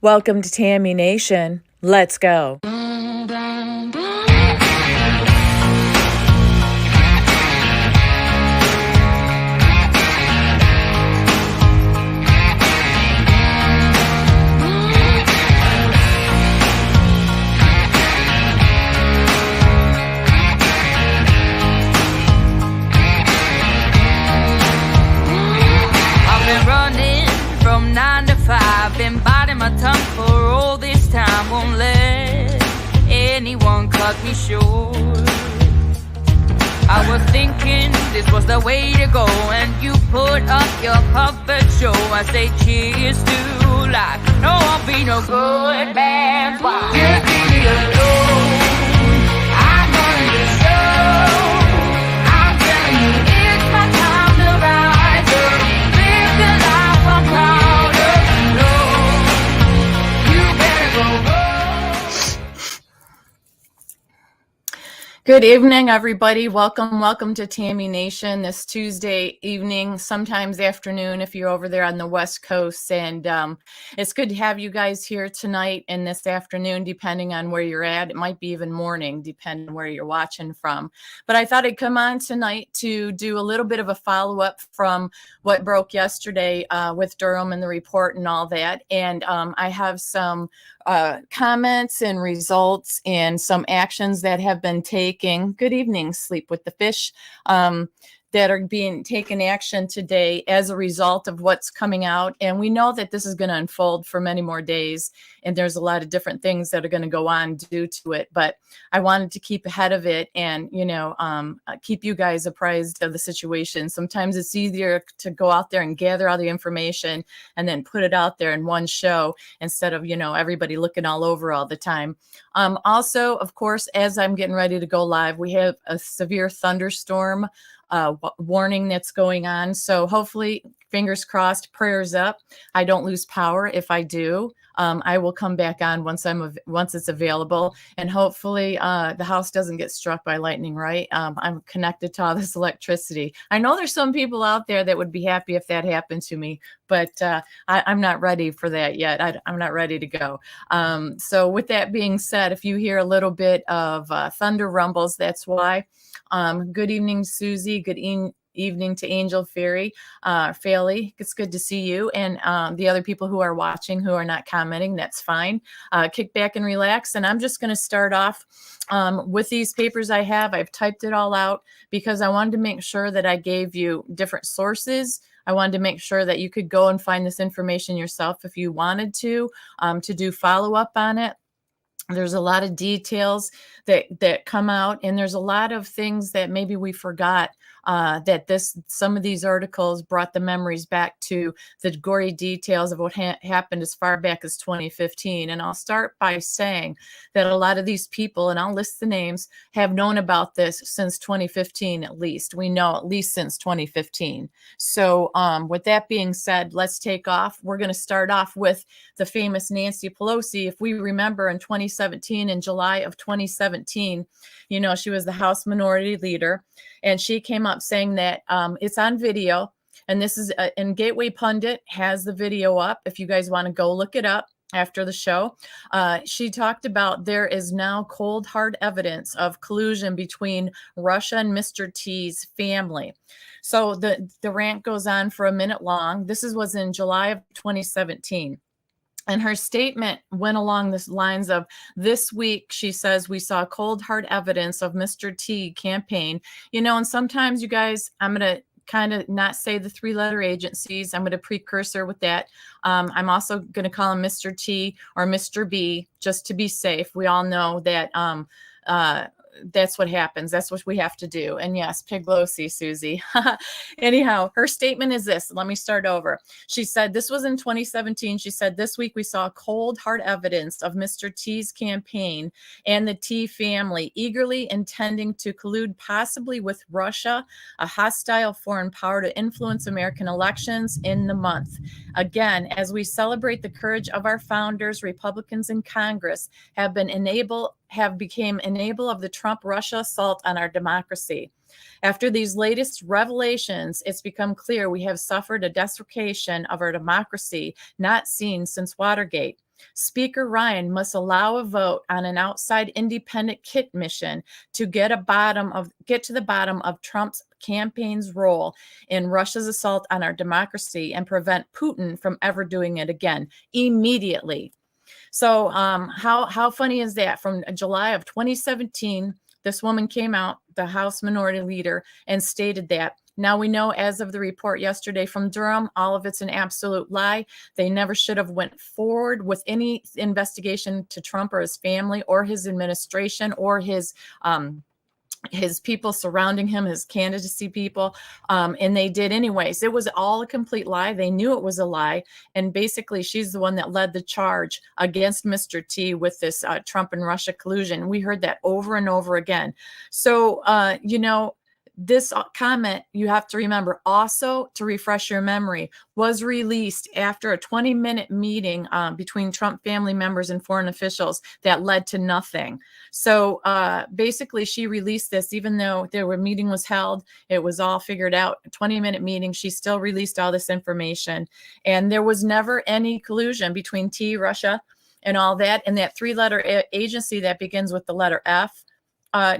Welcome to Tammy Nation. Let's go. From 9 to 5, been biting my tongue for all this time. Won't let anyone cut me short. I was thinking this was the way to go, and you put up your puppet show. I say cheers to life. No, I'll be no good man. Just leave me alone. I'm running the show. I'm telling you, it's my time to rise up. Live the life I'm proud of. No, you better go. Good evening, everybody. Welcome to Tammy Nation this Tuesday evening, sometimes afternoon if you're over there on the West Coast. And it's good to have you guys here tonight and this afternoon, depending on where you're at. It might be even morning, depending on where you're watching from. But I thought I'd come on tonight to do a little bit of a follow-up from what broke yesterday with Durham and the report and all that. And I have some comments and results and some actions that have been taken. Good evening, Sleep with the Fish. That are being taken action today as a result of what's coming out. And we know that this is going to unfold for many more days. And there's a lot of different things that are going to go on due to it. But I wanted to keep ahead of it and, keep you guys apprised of the situation. Sometimes it's easier to go out there and gather all the information and then put it out there in one show instead of, everybody looking all over all the time. Also, of course, as I'm getting ready to go live, we have a severe thunderstorm warning that's going on. So hopefully, fingers crossed, prayers up, I don't lose power. If I do, I will come back on once it's available, and hopefully the house doesn't get struck by lightning. Right? I'm connected to all this electricity. I know there's some people out there that would be happy if that happened to me, but I'm not ready for that yet. I'm not ready to go. So with that being said, if you hear a little bit of thunder rumbles, that's why. Good evening, Susie. Good evening to Angel Fairy. Fairly, it's good to see you. And the other people who are watching who are not commenting, that's fine. Kick back and relax. And I'm just going to start off with these papers I have. I've typed it all out because I wanted to make sure that I gave you different sources. I wanted to make sure that you could go and find this information yourself if you wanted to do follow-up on it. There's a lot of details that come out, and there's a lot of things that maybe we forgot some of these articles brought the memories back to the gory details of what happened as far back as 2015. And I'll start by saying that a lot of these people, and I'll list the names, have known about this since 2015 at least. We know at least since 2015. So with that being said, let's take off. We're going to start off with the famous Nancy Pelosi. If we remember in 2017, in July of 2017, she was the House Minority Leader, and she came up saying that it's on video, and this is and Gateway Pundit has the video up if you guys want to go look it up after the show. She talked about there is now cold hard evidence of collusion between Russia and Mr. T's family. So the rant goes on for a minute long. This was in July of 2017. And her statement went along the lines of, this week, she says, we saw cold, hard evidence of Mr. T campaign. And sometimes, you guys, I'm going to kind of not say the three-letter agencies. I'm going to precursor with that. I'm also going to call him Mr. T or Mr. B just to be safe. We all know that that's what happens. That's what we have to do. And yes, Piglosi, Susie. Anyhow, her statement is this. Let me start over. She said, this was in 2017. She said, this week we saw cold, hard evidence of Mr. T's campaign and the T family eagerly intending to collude possibly with Russia, a hostile foreign power, to influence American elections in the month. Again, as we celebrate the courage of our founders, Republicans in Congress have become enable of the Trump-Russia assault on our democracy. After these latest revelations, it's become clear we have suffered a desecration of our democracy not seen since Watergate. Speaker Ryan must allow a vote on an outside independent kit mission to get to the bottom of Trump's campaign's role in Russia's assault on our democracy and prevent Putin from ever doing it again immediately. So how funny is that? From July of 2017, this woman came out, the House Minority Leader, and stated that. Now we know, as of the report yesterday from Durham, all of it's an absolute lie. They never should have went forward with any investigation to Trump or his family or his administration or his people surrounding him, his candidacy people, and they did anyways. It was all a complete lie. They knew it was a lie, and basically she's the one that led the charge against Mr. T with this Trump and Russia collusion. We heard that over and over again. So, this comment, you have to remember, also to refresh your memory, was released after a 20-minute meeting between Trump family members and foreign officials that led to nothing. So basically, she released this, even though meeting was held, it was all figured out, a 20-minute meeting, she still released all this information. And there was never any collusion between T, Russia, and all that. And that three-letter agency that begins with the letter F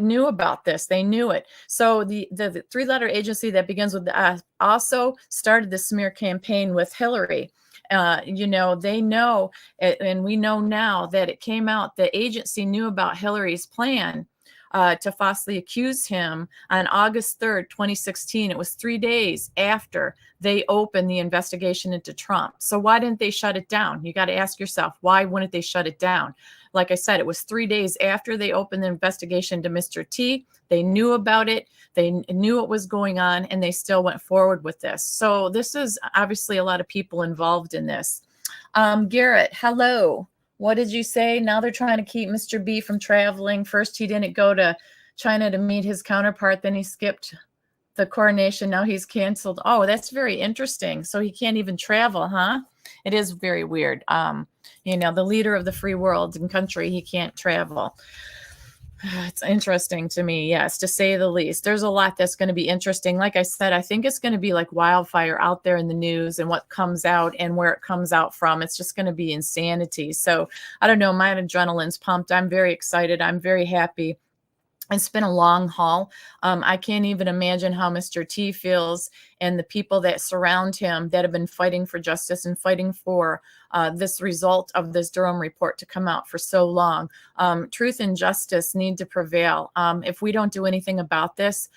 knew about this. They knew it. So the three-letter agency that begins with the F also started the smear campaign with Hillary. They know, and we know now that it came out, the agency knew about Hillary's plan to falsely accuse him on August 3rd, 2016. It was 3 days after they opened the investigation into Trump. So why didn't they shut it down? You got to ask yourself, why wouldn't they shut it down? Like I said, it was 3 days after they opened the investigation to Mr. T. They knew about it. They knew what was going on, and they still went forward with this. So this is obviously a lot of people involved in this. Garrett, hello. What did you say? Now they're trying to keep Mr. B from traveling. First, he didn't go to China to meet his counterpart. Then he skipped the coronation. Now he's canceled. Oh, that's very interesting. So he can't even travel, huh? It is very weird. The leader of the free world and country, he can't travel. It's interesting to me, yes, to say the least. There's a lot that's going to be interesting. Like I said, I think it's going to be like wildfire out there in the news, and what comes out and where it comes out from. It's just going to be insanity. So I don't know. My adrenaline's pumped. I'm very excited. I'm very happy. It's been a long haul. I can't even imagine how Mr. T feels and the people that surround him that have been fighting for justice and fighting for this result of this Durham report to come out for so long. Truth and justice need to prevail. If we don't do anything about this,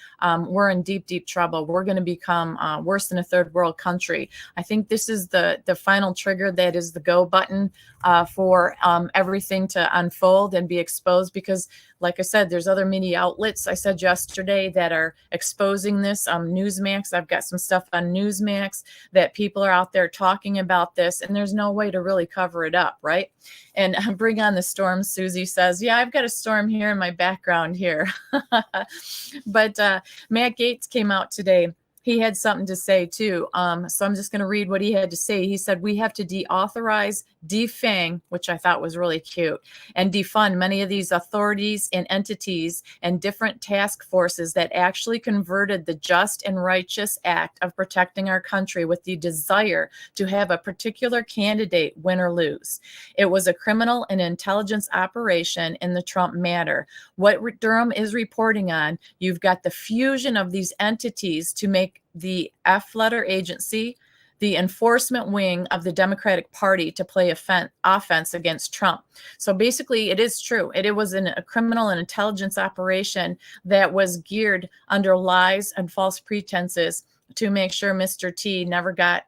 we're in deep, deep trouble. We're going to become worse than a third world country. I think this is the final trigger that is the go button for everything to unfold and be exposed, because like I said, there's other media outlets, I said yesterday, that are exposing this. Newsmax, I've got some stuff on Newsmax that people are out there talking about this, and there's no way to really cover it up, right? And bring on the storm, Susie says. Yeah, I've got a storm here in my background here. But Matt Gaetz came out today. He had something to say too. So I'm just going to read what he had to say. He said, we have to deauthorize, defang, which I thought was really cute, and defund many of these authorities and entities and different task forces that actually converted the just and righteous act of protecting our country with the desire to have a particular candidate win or lose. It was a criminal and intelligence operation in the Trump matter. What Durham is reporting on, you've got the fusion of these entities to make the F-letter agency the enforcement wing of the Democratic Party to play offense against Trump. So basically, it is true. It was a criminal and intelligence operation that was geared under lies and false pretenses to make sure Mr. T never got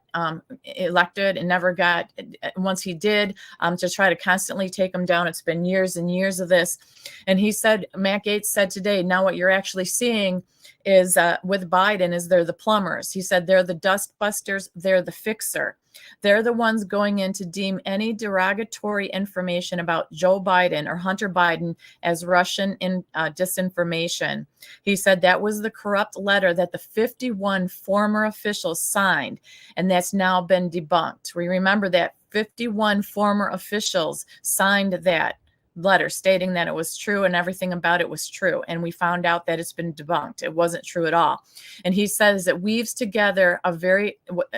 elected, and never got, once he did, to try to constantly take him down. It's been years and years of this. And he said, Matt Gaetz said today, now what you're actually seeing is with Biden is they're the plumbers. He said they're the dust busters, they're the fixer. They're the ones going in to deem any derogatory information about Joe Biden or Hunter Biden as Russian disinformation. He said that was the corrupt letter that the 51 former officials signed, and that's now been debunked. We remember that 51 former officials signed that letter stating that it was true and everything about it was true. And we found out that it's been debunked. It wasn't true at all. And he says it weaves together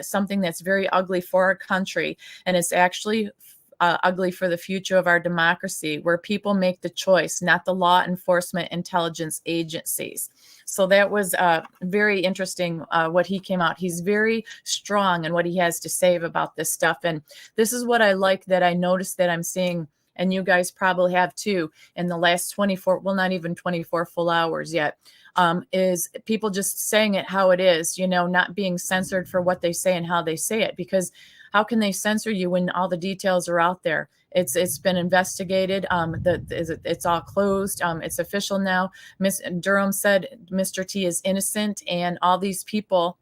something that's very ugly for our country. And it's actually ugly for the future of our democracy, where people make the choice, not the law enforcement intelligence agencies. So that was very interesting what he came out. He's very strong in what he has to say about this stuff. And this is what I like that I noticed that I'm seeing, and you guys probably have too, in the last 24, well, not even 24 full hours yet, is people just saying it how it is, you know, not being censored for what they say and how they say it. Because how can they censor you when all the details are out there? It's been investigated. It's all closed. It's official now. Miss Durham said Mr. T is innocent, and all these people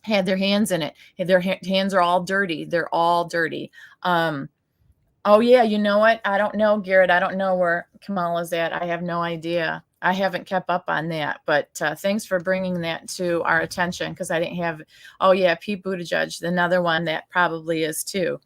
had their hands in it. Their hands are all dirty. They're all dirty. Oh yeah, you know what? I don't know, Garrett. I don't know where Kamala's at. I have no idea. I haven't kept up on that, but thanks for bringing that to our attention, because I didn't have. Oh yeah, Pete Buttigieg, another one that probably is too.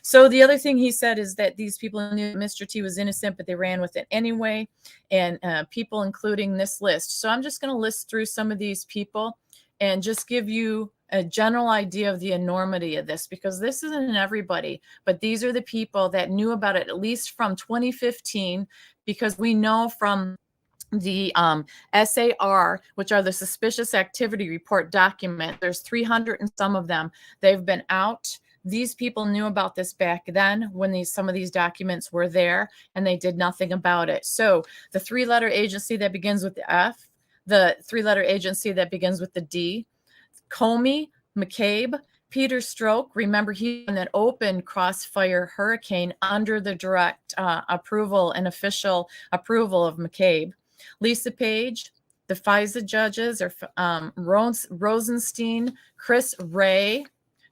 So the other thing he said is that these people knew Mr. T was innocent, but they ran with it anyway, and people including this list. So I'm just going to list through some of these people and just give you a general idea of the enormity of this, because this isn't everybody, but these are the people that knew about it at least from 2015, because we know from the SAR, which are the Suspicious Activity Report document, there's 300 and some of them. They've been out. These people knew about this back then when some of these documents were there, and they did nothing about it. So the three-letter agency that begins with the F, the three-letter agency that begins with the D, Comey, McCabe, Peter Strzok. Remember, he in that open crossfire hurricane under the direct approval and official approval of McCabe. Lisa Page, the FISA judges are Rosenstein, Chris Wray,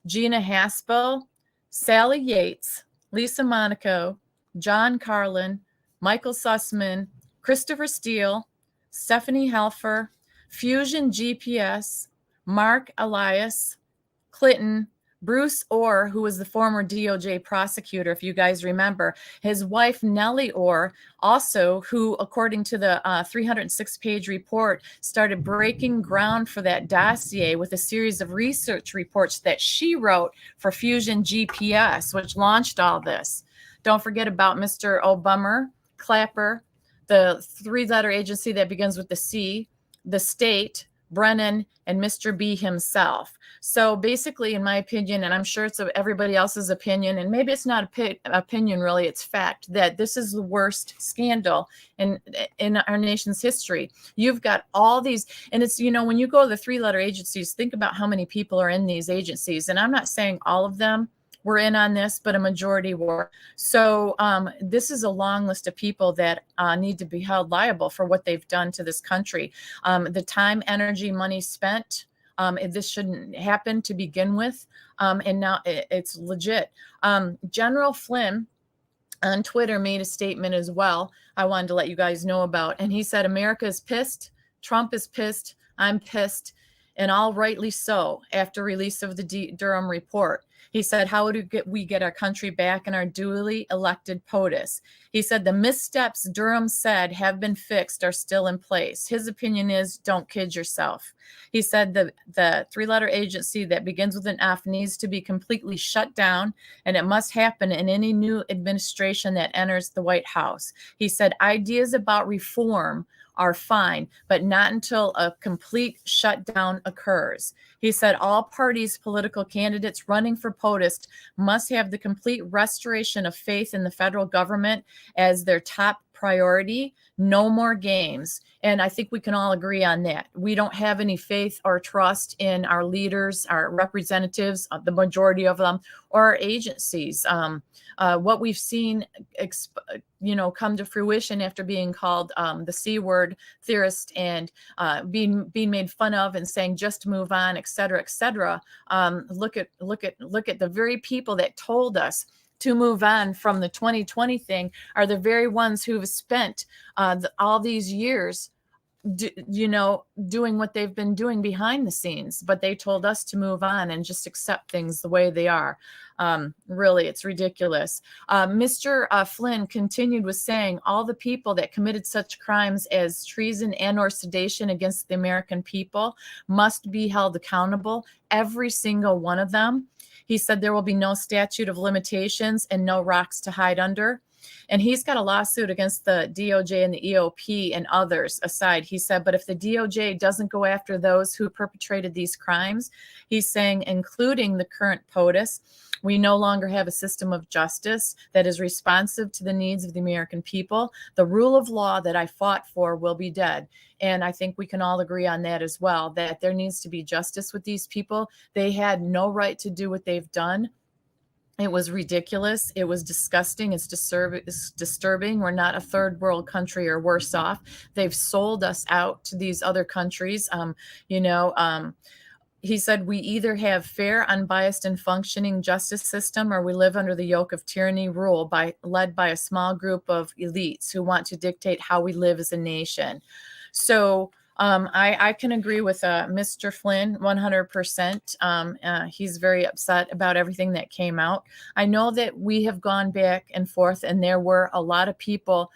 Gina Haspel, Sally Yates, Lisa Monaco, John Carlin, Michael Sussman, Christopher Steele, Stephanie Helfer, Fusion GPS, Mark Elias, Clinton, Bruce Orr, who was the former DOJ prosecutor, if you guys remember, his wife, Nellie Orr, also, who, according to the 306-page report, started breaking ground for that dossier with a series of research reports that she wrote for Fusion GPS, which launched all this. Don't forget about Mr. Obama, Clapper, the three-letter agency that begins with the C, the state, Brennan, and Mr. B himself. So basically, in my opinion, and I'm sure it's everybody else's opinion, and maybe it's not opinion really, it's fact, that this is the worst scandal in our nation's history. You've got all these, and it's, you know, when you go to the three-letter agencies, think about how many people are in these agencies. And I'm not saying all of them were in on this, but a majority were. So this is a long list of people that need to be held liable for what they've done to this country. The time, energy, money spent, this shouldn't happen to begin with. And now it's legit. General Flynn on Twitter made a statement as well. I wanted to let you guys know about. And he said, America is pissed. Trump is pissed. I'm pissed. And all rightly so, after release of the Durham report. He said, how do we get our country back and our duly elected POTUS? He said, the missteps Durham said have been fixed are still in place. His opinion is, don't kid yourself. He said the three-letter agency that begins with an F needs to be completely shut down, and it must happen in any new administration that enters the White House. He said, ideas about reform are fine, but not until a complete shutdown occurs. He said all parties, political candidates running for POTUS must have the complete restoration of faith in the federal government as their top priority. No more games. And I think we can all agree on that. We don't have any faith or trust in our leaders, our representatives, the majority of them, or our agencies. What we've seen, come to fruition after being called the C word theorist and being made fun of and saying just move on, et cetera, et cetera. Look at the very people that told us to move on from the 2020 thing are the very ones who've spent all these years doing what they've been doing behind the scenes, but they told us to move on and just accept things the way they are. Really, it's ridiculous. Mr. Flynn continued with saying all the people that committed such crimes as treason and or sedition against the American people must be held accountable, every single one of them. He said there will be no statute of limitations and no rocks to hide under. And he's got a lawsuit against the DOJ and the EOP and others aside. He said, but if the DOJ doesn't go after those who perpetrated these crimes, he's saying, including the current POTUS, we no longer have a system of justice that is responsive to the needs of the American people. The rule of law that I fought for will be dead. And I think we can all agree on that as well, that there needs to be justice with these people. They had no right to do what they've done. It was ridiculous. It was disgusting. It's disturbing. We're not a third world country or worse off. They've sold us out to these other countries. He said we either have fair, unbiased, and functioning justice system, or we live under the yoke of tyranny rule led by a small group of elites who want to dictate how we live as a nation. So I can agree with Mr. Flynn 100%. He's very upset about everything that came out. I know that we have gone back and forth, and there were a lot of people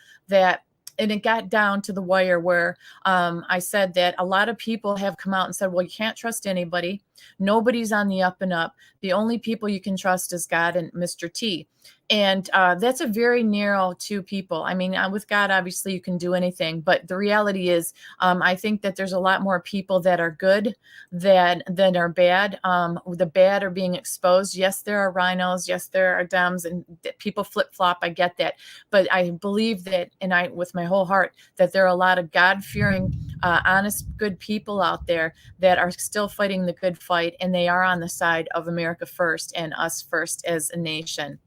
and it got down to the wire where I said that a lot of people have come out and said, well, you can't trust anybody. Nobody's on the up and up. The only people you can trust is God and Mr. T. And that's a very narrow two people. I mean, with God, obviously you can do anything. But the reality is, I think that there's a lot more people that are good than are bad. The bad are being exposed. Yes, there are rhinos. Yes, there are Dems, and people flip-flop. I get that. But I believe that, and with my whole heart, that there are a lot of God-fearing, honest, good people out there that are still fighting the good fight, and they are on the side of America first and us first as a nation.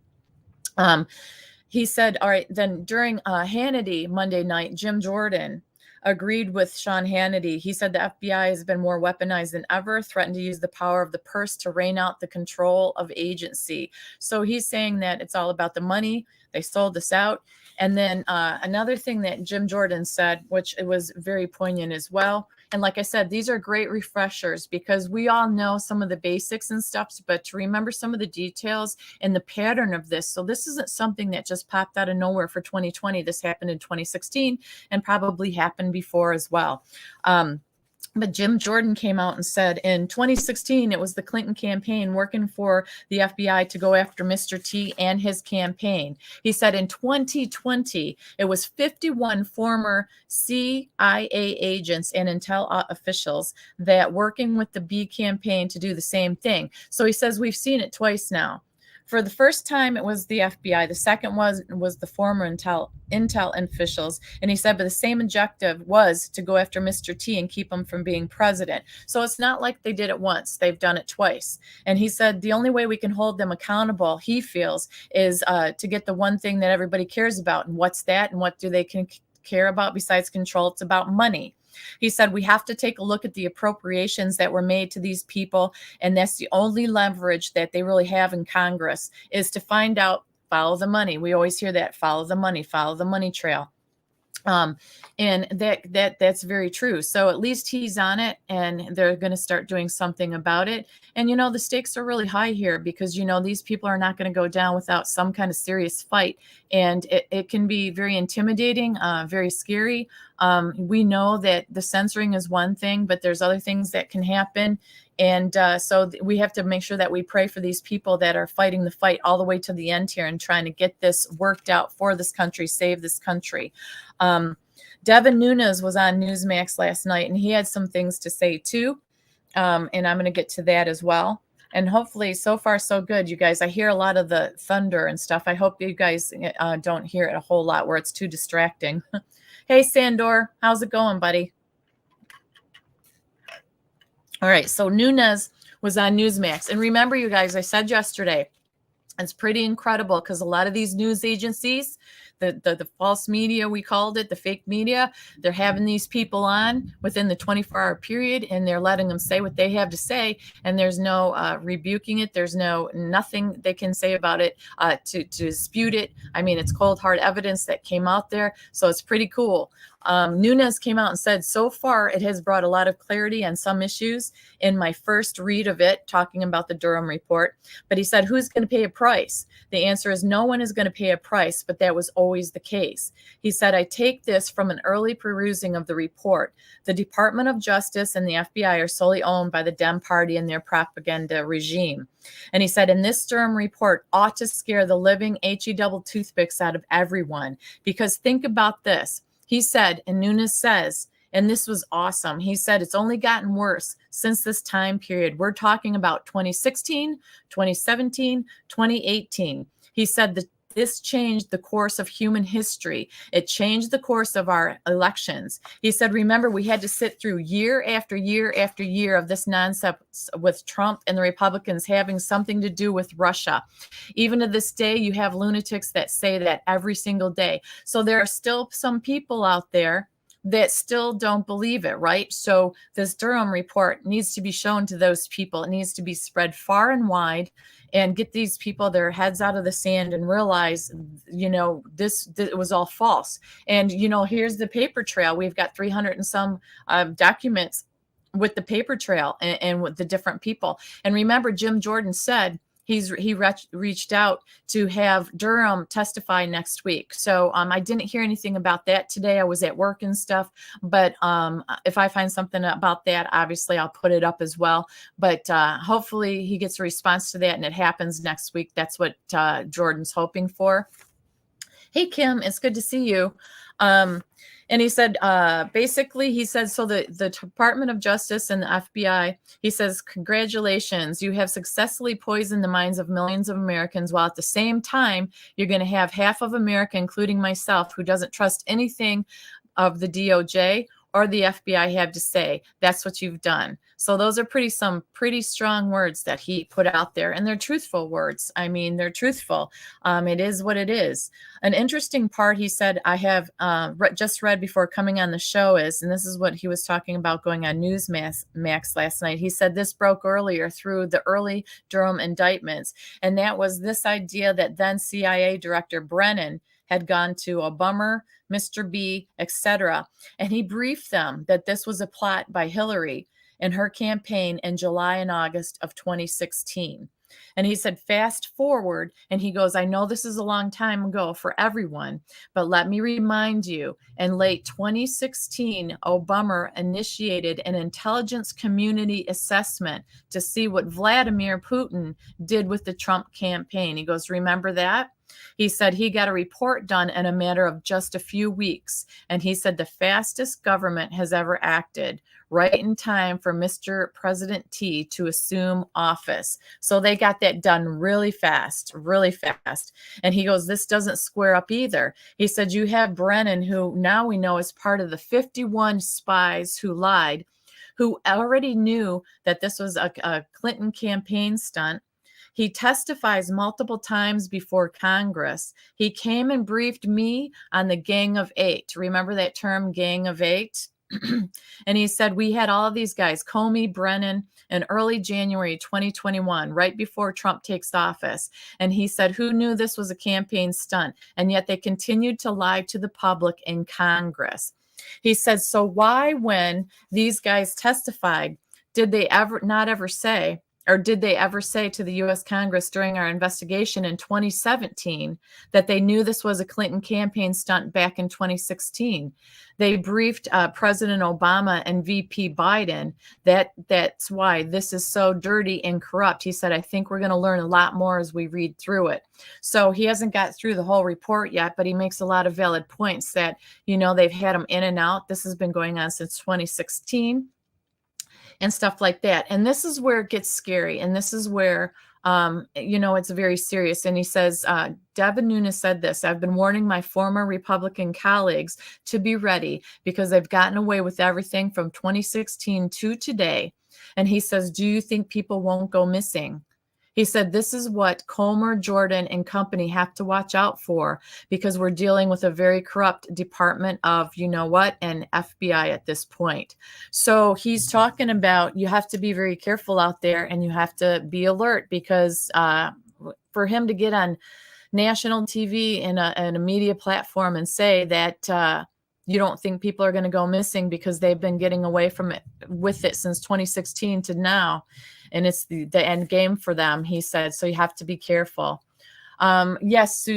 He said, all right, then during Hannity Monday night, Jim Jordan agreed with Sean Hannity. He said the FBI has been more weaponized than ever, threatened to use the power of the purse to rein out the control of agency. So he's saying that it's all about the money. They sold us out. And then another thing that Jim Jordan said, which it was very poignant as well. And like I said, these are great refreshers because we all know some of the basics and stuff, but to remember some of the details and the pattern of this. So this isn't something that just popped out of nowhere for 2020. This happened in 2016 and probably happened before as well. But Jim Jordan came out and said in 2016, it was the Clinton campaign working for the FBI to go after Mr. T and his campaign. He said in 2020, it was 51 former CIA agents and intel officials that working with the B campaign to do the same thing. So he says we've seen it twice now. For the first time, it was the FBI. The second was the former intel officials. And he said, but the same objective was to go after Mr. T and keep him from being president. So it's not like they did it once. They've done it twice. And he said the only way we can hold them accountable, he feels, is to get the one thing that everybody cares about. And what's that? And what do they care about besides control? It's about money. He said we have to take a look at the appropriations that were made to these people, and that's the only leverage that they really have in Congress is to find out, follow the money. We always hear that, follow the money trail. And that's very true. So at least he's on it, and they're going to start doing something about it. And, the stakes are really high here because, these people are not going to go down without some kind of serious fight. And it can be very intimidating, very scary. We know that the censoring is one thing, but there's other things that can happen. And so we have to make sure that we pray for these people that are fighting the fight all the way to the end here and trying to get this worked out for this country, save this country. Devin Nunes was on Newsmax last night, and he had some things to say too. And I'm going to get to that as well. And hopefully, so far, so good, you guys. I hear a lot of the thunder and stuff. I hope you guys don't hear it a whole lot where it's too distracting. Hey, Sandor, how's it going, buddy? All right, so Nunes was on Newsmax. And remember, you guys, I said yesterday, it's pretty incredible because a lot of these news agencies, the false media, we called it, the fake media, they're having these people on within the 24-hour period, and they're letting them say what they have to say, and there's no rebuking it. There's nothing they can say about it to dispute it. I mean, it's cold, hard evidence that came out there, so it's pretty cool. Nunes came out and said, so far it has brought a lot of clarity on some issues in my first read of it, talking about the Durham report. But he said, who's going to pay a price? The answer is no one is going to pay a price, but that was always the case. He said, I take this from an early perusing of the report. The Department of Justice and the FBI are solely owned by the Dem Party and their propaganda regime. And he said, and this Durham report ought to scare the living HE double toothpicks out of everyone. Because think about this. He said, and Nunes says, and this was awesome. He said, it's only gotten worse since this time period. We're talking about 2016, 2017, 2018. He said that this changed the course of human history. It changed the course of our elections. He said, remember, we had to sit through year after year after year of this nonsense with Trump and the Republicans having something to do with Russia. Even to this day, you have lunatics that say that every single day. So there are still some people out there that still don't believe it, right? So this Durham report needs to be shown to those people. It needs to be spread far and wide and get these people their heads out of the sand and realize, this it was all false. And, here's the paper trail. We've got 300 and some documents with the paper trail and with the different people. And remember, Jim Jordan said, he reached out to have Durham testify next week. So I didn't hear anything about that today. I was at work and stuff. But if I find something about that, obviously I'll put it up as well. But hopefully he gets a response to that and it happens next week. That's what Jordan's hoping for. Hey, Kim, it's good to see you. And he said, basically, he said, so the Department of Justice and the FBI, he says, congratulations, you have successfully poisoned the minds of millions of Americans, while at the same time, you're going to have half of America, including myself, who doesn't trust anything of the DOJ or the FBI have to say. That's what you've done. So those are some pretty strong words that he put out there, and they're truthful words. I mean, they're truthful. It is what it is. An interesting part he said I have just read before coming on the show is, and this is what he was talking about going on Newsmax last night. He said this broke earlier through the early Durham indictments, and that was this idea that then CIA Director Brennan had gone to Obama, Mr. B, etc. And he briefed them that this was a plot by Hillary in her campaign in July and August of 2016. And he said, fast forward, and he goes, I know this is a long time ago for everyone, but let me remind you, in late 2016, Obama initiated an intelligence community assessment to see what Vladimir Putin did with the Trump campaign. He goes, remember that? He said he got a report done in a matter of just a few weeks. And he said the fastest government has ever acted, right in time for Mr. President T to assume office. So they got that done really fast, really fast. And he goes, this doesn't square up either. He said, you have Brennan, who now we know is part of the 51 spies who lied, who already knew that this was a Clinton campaign stunt. He testifies multiple times before Congress. He came and briefed me on the Gang of Eight. Remember that term, Gang of Eight? And he said, we had all of these guys, Comey, Brennan, in early January 2021, right before Trump takes office. And he said, who knew this was a campaign stunt? And yet they continued to lie to the public in Congress. He said, so why, when these guys testified, did they ever say to the U.S. Congress during our investigation in 2017 that they knew this was a Clinton campaign stunt back in 2016? They briefed President Obama and VP Biden that's why this is so dirty and corrupt. He said, I think we're going to learn a lot more as we read through it. So he hasn't got through the whole report yet, but he makes a lot of valid points that, they've had him in and out. This has been going on since 2016. And stuff like that. And this is where it gets scary. And this is where, it's very serious. And he says, Devin Nunes said this, I've been warning my former Republican colleagues to be ready because they've gotten away with everything from 2016 to today. And he says, do you think people won't go missing? He said, this is what Comer, Jordan, and company have to watch out for because we're dealing with a very corrupt Department of, and FBI at this point. So he's talking about you have to be very careful out there and you have to be alert because for him to get on national TV and a media platform and say that You don't think people are going to go missing because they've been getting away from it with it since 2016 to now, and it's the end game for them, he said. So you have to be careful. Yes,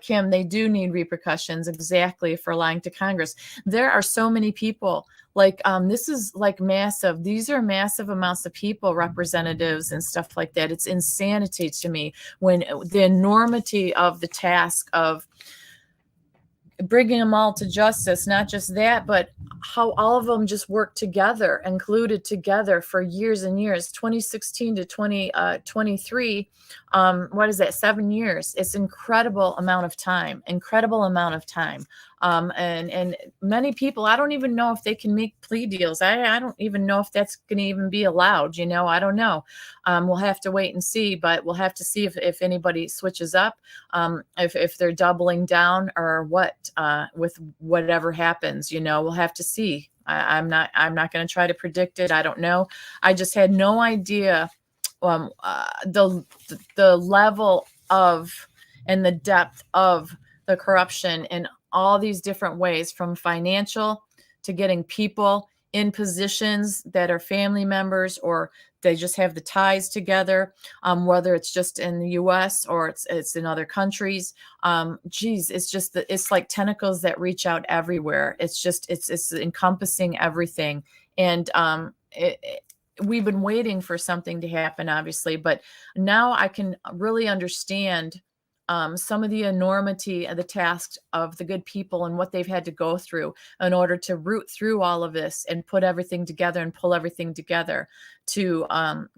Kim, they do need repercussions, exactly, for lying to Congress. There are so many people. Like, this is like massive. These are massive amounts of people, representatives and stuff like that. It's insanity to me when the enormity of the task of bringing them all to justice. Not just that, but how all of them just worked together, included together for years and years, 2016 to 2023. What is that, 7 years? It's incredible amount of time. And many people, I don't even know if they can make plea deals. I don't even know if that's going to even be allowed. I don't know. We'll have to wait and see, but we'll have to see if anybody switches up, if they're doubling down or what, with whatever happens. We'll have to see. I'm not going to try to predict it. I don't know. I just had no idea the level of and the depth of the corruption in all these different ways, from financial to getting people in positions that are family members or they just have the ties together, whether it's just in the U.S. or it's in other countries. It's like tentacles that reach out everywhere. It's encompassing everything. And we've been waiting for something to happen, obviously, but now I can really understand some of the enormity of the task of the good people and what they've had to go through in order to root through all of this and put everything together and pull everything together to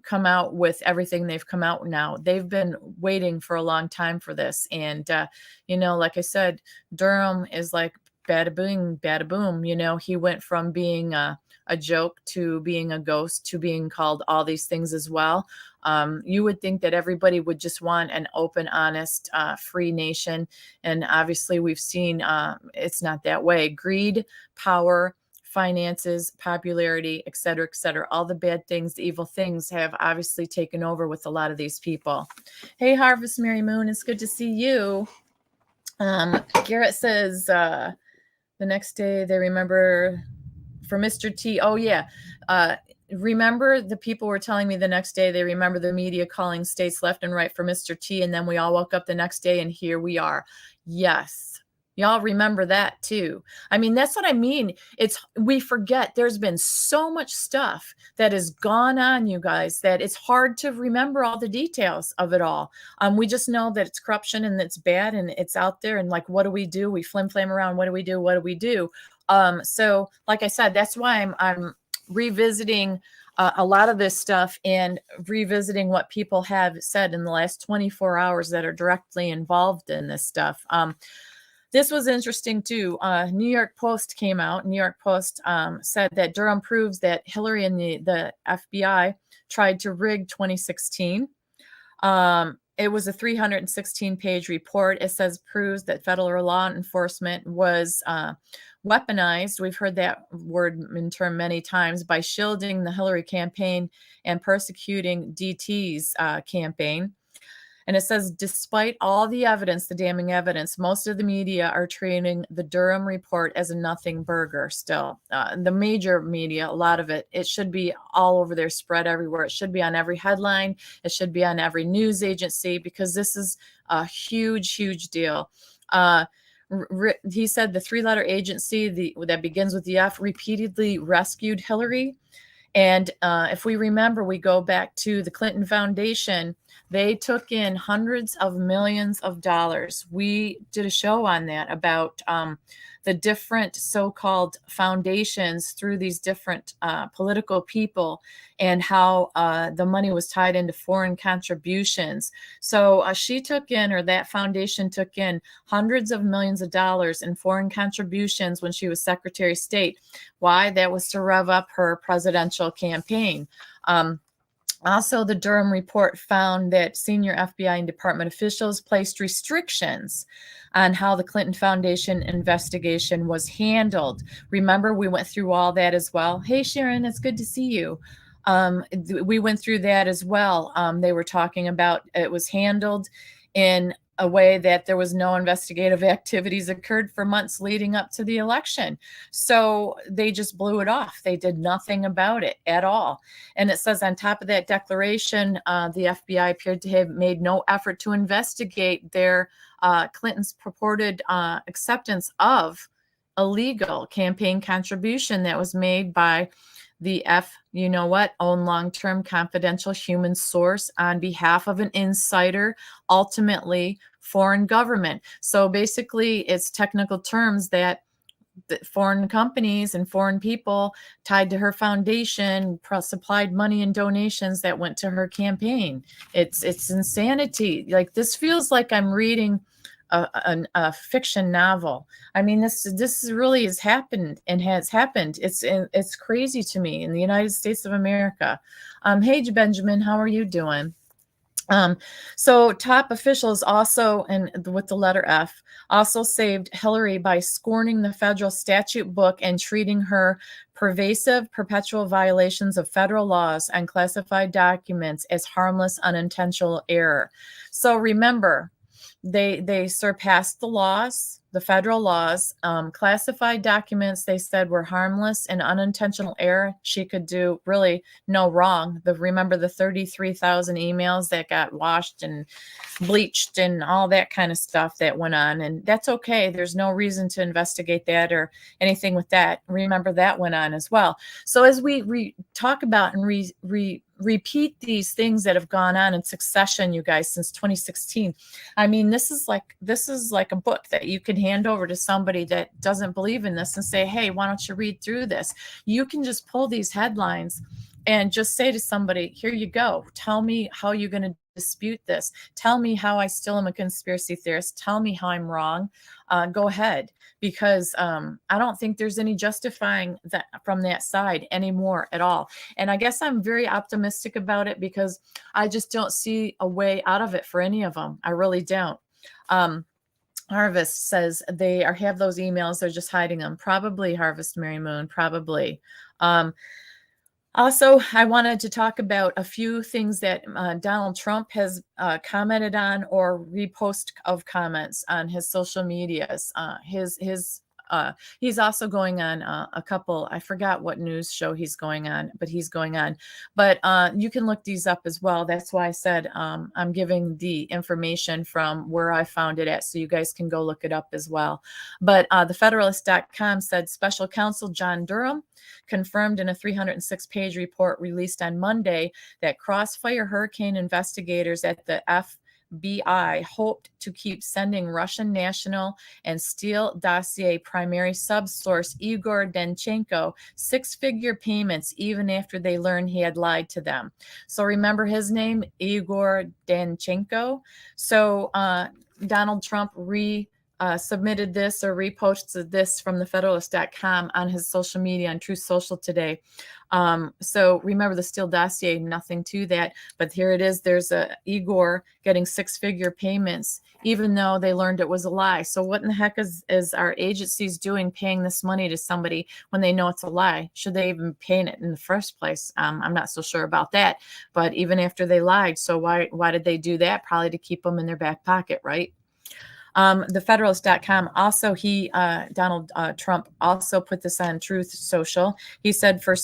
come out with everything they've come out now. They've been waiting for a long time for this. And, like I said, Durham is like bada boom, bada boom. He went from being a joke to being a ghost to being called all these things as well. You would think that everybody would just want an open, honest, free nation. And obviously we've seen it's not that way. Greed, power, finances, popularity, et cetera, all the bad things, the evil things have obviously taken over with a lot of these people. Hey, Harvest Mary Moon, it's good to see you. Garrett says the next day they remember for Mr. T. Oh, yeah. Remember, the people were telling me the next day they remember the media calling states left and right for Mr. T, and then we all woke up the next day and here we are. Yes. Y'all remember that too. I mean, that's what I mean. We forget there's been so much stuff that has gone on, you guys, that it's hard to remember all the details of it all. We just know that it's corruption and it's bad and it's out there. And like, what do? We flim around. What do we do? So like I said, that's why I'm revisiting a lot of this stuff and revisiting what people have said in the last 24 hours that are directly involved in this stuff. This was interesting too. New York Post came out. New York Post said that Durham proves that Hillary and the FBI tried to rig 2016. It was a 316-page report. It says proves that federal law enforcement was weaponized. We've heard that word and term many times, by shielding the Hillary campaign and persecuting DT's campaign. And it says, despite all the evidence, the damning evidence, most of the media are treating the Durham report as a nothing burger still. The major media, a lot of it should be all over there, spread everywhere. It should be on every headline. It should be on every news agency, because this is a huge, huge deal. He said the three-letter agency that begins with the F repeatedly rescued Hillary. And if we remember, we go back to the Clinton Foundation. They took in hundreds of millions of dollars. We did a show on that about the different so-called foundations through these different political people and how the money was tied into foreign contributions. So she took in, or that foundation took in, hundreds of millions of dollars in foreign contributions when she was Secretary of State. Why? That was to rev up her presidential campaign. Also, the Durham report found that senior FBI and department officials placed restrictions on how the Clinton Foundation investigation was handled. Remember, we went through all that as well. Hey, Sharon, it's good to see you. We went through that as well. They were talking about it was handled in a way that there was no investigative activities occurred for months leading up to the election. So they just blew it off. They did nothing about it at all. And it says on top of that declaration, the FBI appeared to have made no effort to investigate their Clinton's purported acceptance of illegal campaign contribution that was made by the own long-term confidential human source on behalf of an insider, ultimately foreign government. So basically, it's technical terms that foreign companies and foreign people tied to her foundation supplied money and donations that went to her campaign. It's insanity. Like, this feels like I'm reading a fiction novel. I mean, this really has happened and has happened. It's crazy to me in the United States of America. Hey, Benjamin, how are you doing? So top officials also, and with the letter F, also saved Hillary by scorning the federal statute book and treating her pervasive, perpetual violations of federal laws and classified documents as harmless, unintentional error. So remember, they surpassed the laws, the federal laws. Classified documents, they said, were harmless and unintentional error. She could do really no wrong. Remember the 33,000 emails that got washed and bleached and all that kind of stuff that went on, and that's okay. There's no reason to investigate that or anything with that. Remember, that went on as well. So as we talk about and repeat these things that have gone on in succession, you guys, since 2016. I mean, this is like a book that you can hand over to somebody that doesn't believe in this and say, hey, why don't you read through this? You can just pull these headlines and just say to somebody, here you go. Tell me how you're going to dispute this. Tell me how I still am a conspiracy theorist. Tell me how I'm wrong. Go ahead, because I don't think there's any justifying that from that side anymore at all. And I guess I'm very optimistic about it because I just don't see a way out of it for any of them. I really don't. Harvest says they have those emails. They're just hiding them. Probably, Harvest Mary Moon, probably. Also, I wanted to talk about a few things that Donald Trump has commented on or repost of comments on his social medias. He's also going on a couple, I forgot what news show he's going on, but he's going on. But you can look these up as well. That's why I said I'm giving the information from where I found it at, so you guys can go look it up as well. But thefederalist.com said Special Counsel John Durham confirmed in a 306-page report released on Monday that Crossfire Hurricane investigators at the FBI hoped to keep sending Russian national and Steele dossier primary subsource Igor Danchenko six-figure payments even after they learned he had lied to them. So remember his name, Igor Danchenko. So Donald Trump submitted this or reposted this from thefederalist.com on his social media on Truth Social today. So remember the Steele dossier, nothing to that, but here it is. There's Igor getting six-figure payments, even though they learned it was a lie. So what in the heck is our agencies doing paying this money to somebody when they know it's a lie? Should they even pay it in the first place? I'm not so sure about that, but even after they lied, so why did they do that? Probably to keep them in their back pocket, right? Thefederalist.com also, Donald Trump also put this on Truth Social. He said for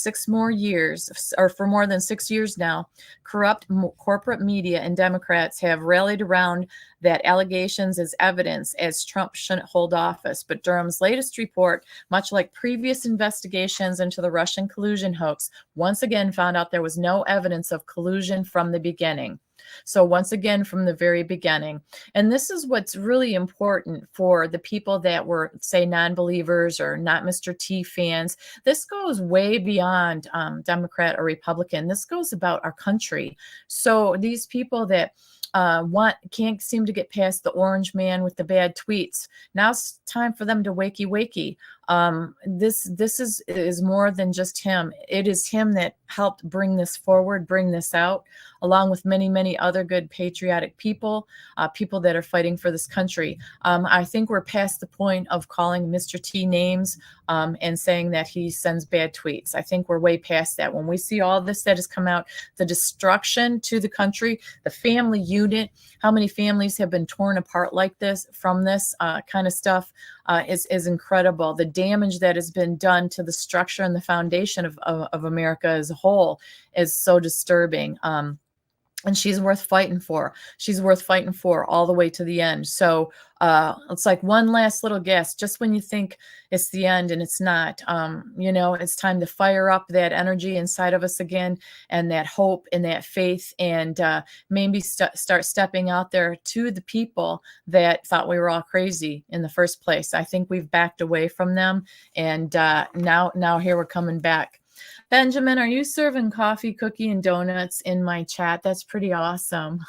more than 6 years now, corrupt corporate media and Democrats have rallied around that allegations as evidence as Trump shouldn't hold office. But Durham's latest report, much like previous investigations into the Russian collusion hoax, once again found out there was no evidence of collusion from the beginning. So once again, from the very beginning. And this is what's really important for the people that were, say, non-believers or not Mr. T fans. This goes way beyond Democrat or Republican. This goes about our country. So these people that can't seem to get past the orange man with the bad tweets. Now it's time for them to wakey. This is more than just him. It is him that helped bring this forward, bring this out, along with many other good patriotic people, people that are fighting for this country. I think we're past the point of calling Mr. T names and saying that he sends bad tweets. I think we're way past that. When we see all this that has come out, the destruction to the country, the family unit, unit. How many families have been torn apart like this from this kind of stuff is incredible. The damage that has been done to the structure and the foundation of America as a whole is so disturbing. And she's worth fighting for. She's worth fighting for all the way to the end. So it's like one last little gasp, just when you think it's the end and it's not. It's time to fire up that energy inside of us again, and that hope and that faith, and maybe start stepping out there to the people that thought we were all crazy in the first place. I think we've backed away from them, and now here we're coming back. Benjamin, are you serving coffee, cookie, and donuts in my chat? That's pretty awesome.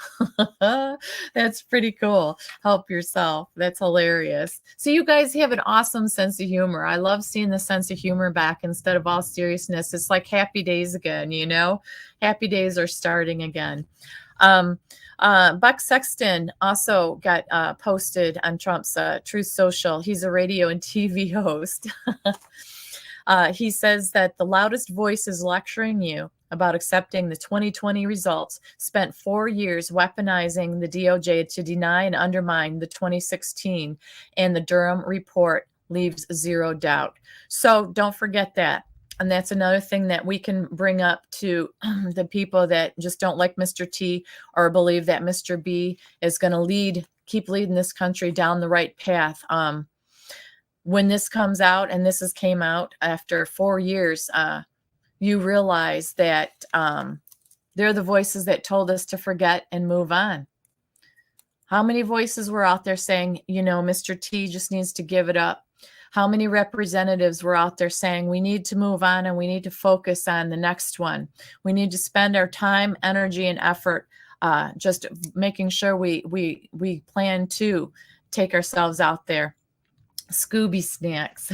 That's pretty cool. Help yourself. That's hilarious. So you guys have an awesome sense of humor. I love seeing the sense of humor back instead of all seriousness. It's like happy days again, Happy days are starting again. Buck Sexton also got posted on Trump's Truth Social. He's a radio and TV host. He says that the loudest voice is lecturing you about accepting the 2020 results, spent 4 years weaponizing the DOJ to deny and undermine the 2016, and the Durham report leaves zero doubt. So don't forget that. And that's another thing that we can bring up to the people that just don't like Mr. T or believe that Mr. B is going to keep leading this country down the right path. When this comes out, and came out after 4 years, you realize that they're the voices that told us to forget and move on. How many voices were out there saying, Mr. T just needs to give it up? How many representatives were out there saying we need to move on and we need to focus on the next one? We need to spend our time, energy, and effort just making sure we plan to take ourselves out there. Scooby snacks.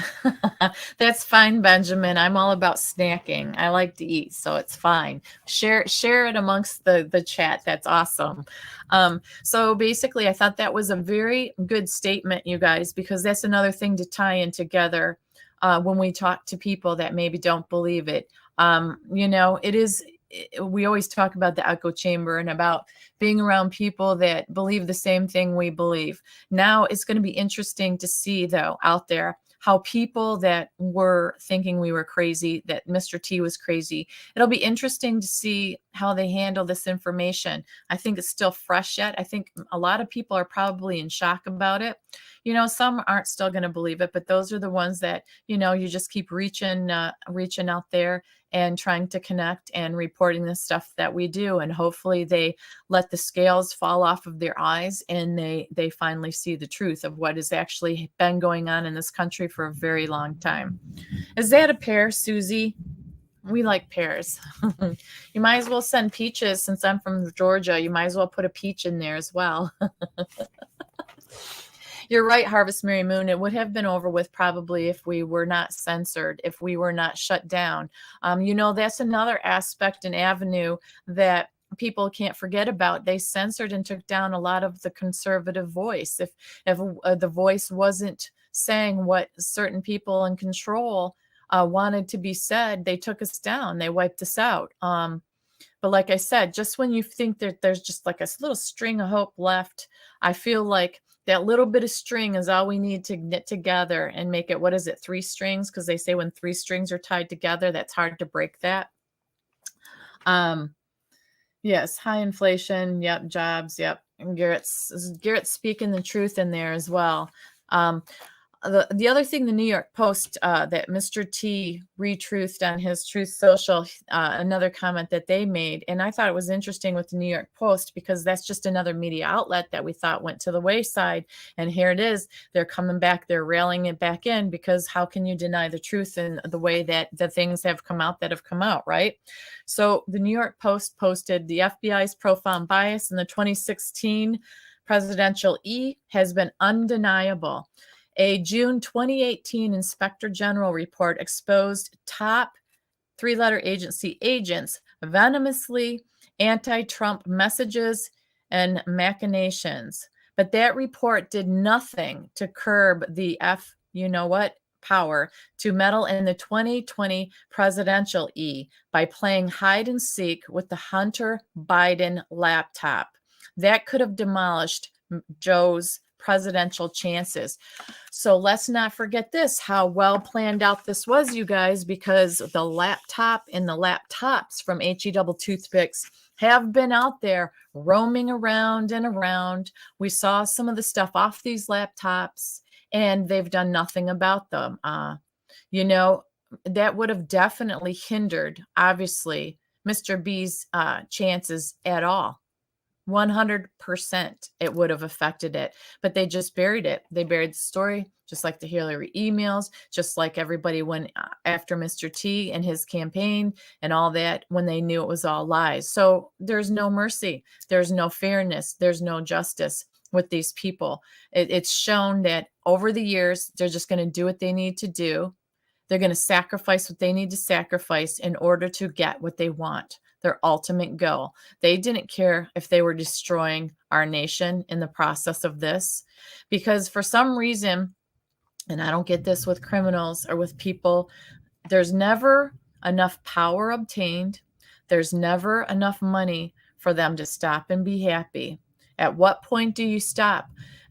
That's fine, Benjamin. I'm all about snacking. I like to eat, so it's fine. Share it amongst the chat. That's awesome. So basically, I thought that was a very good statement, you guys, because that's another thing to tie in together when we talk to people that maybe don't believe it. We always talk about the echo chamber and about being around people that believe the same thing we believe. Now it's going to be interesting to see, though, out there, how people that were thinking we were crazy, that Mr. T was crazy, it'll be interesting to see how they handle this information. I think it's still fresh yet. I think a lot of people are probably in shock about it. Some aren't still going to believe it, but those are the ones that, you just keep reaching out there and trying to connect and reporting the stuff that we do. And hopefully they let the scales fall off of their eyes and they finally see the truth of what has actually been going on in this country for a very long time. Is that a pear, Susie? We like pears. You might as well send peaches. Since I'm from Georgia, you might as well put a peach in there as well. You're right, Harvest Mary Moon. It would have been over with probably if we were not censored, if we were not shut down. That's another aspect and avenue that people can't forget about. They censored and took down a lot of the conservative voice. If the voice wasn't saying what certain people in control wanted to be said, they took us down. They wiped us out. But like I said, just when you think that there's just like a little string of hope left, I feel like that little bit of string is all we need to knit together and make it, 3 strings? Because they say when 3 strings are tied together, that's hard to break that. Yes, high inflation. Yep, jobs. Yep. And Garrett's speaking the truth in there as well. The other thing, the New York Post, that Mr. T retruthed on his Truth Social, another comment that they made, and I thought it was interesting with the New York Post because that's just another media outlet that we thought went to the wayside, and here it is. They're coming back. They're railing it back in because how can you deny the truth in the way that the things have come out that have come out, right? So the New York Post posted the FBI's profound bias in the 2016 presidential has been undeniable. A June 2018 Inspector General report exposed top 3-letter agency agents' venomously anti-Trump messages and machinations. But that report did nothing to curb the power to meddle in the 2020 presidential by playing hide and seek with the Hunter Biden laptop. That could have demolished Joe's presidential chances. So let's not forget this, how well planned out this was, you guys, because the laptop and the laptops from HE Double Toothpicks have been out there roaming around and around. We saw some of the stuff off these laptops, and they've done nothing about them. You know, that would have definitely hindered, obviously, Mr. B's chances at all. 100% it would have affected it, but they just buried it. They buried the story, just like the Hillary emails, just like everybody went after Mr. T and his campaign and all that when they knew it was all lies. So there's no mercy, there's no fairness, there's no justice with these people. It's shown that over the years, they're just going to do what they need to do. They're going to sacrifice what they need to sacrifice in order to get what they want, their ultimate goal. They didn't care if they were destroying our nation in the process of this, because for some reason, and I don't get this with criminals or with people, there's never enough power obtained. There's never enough money for them to stop and be happy. At what point do you stop?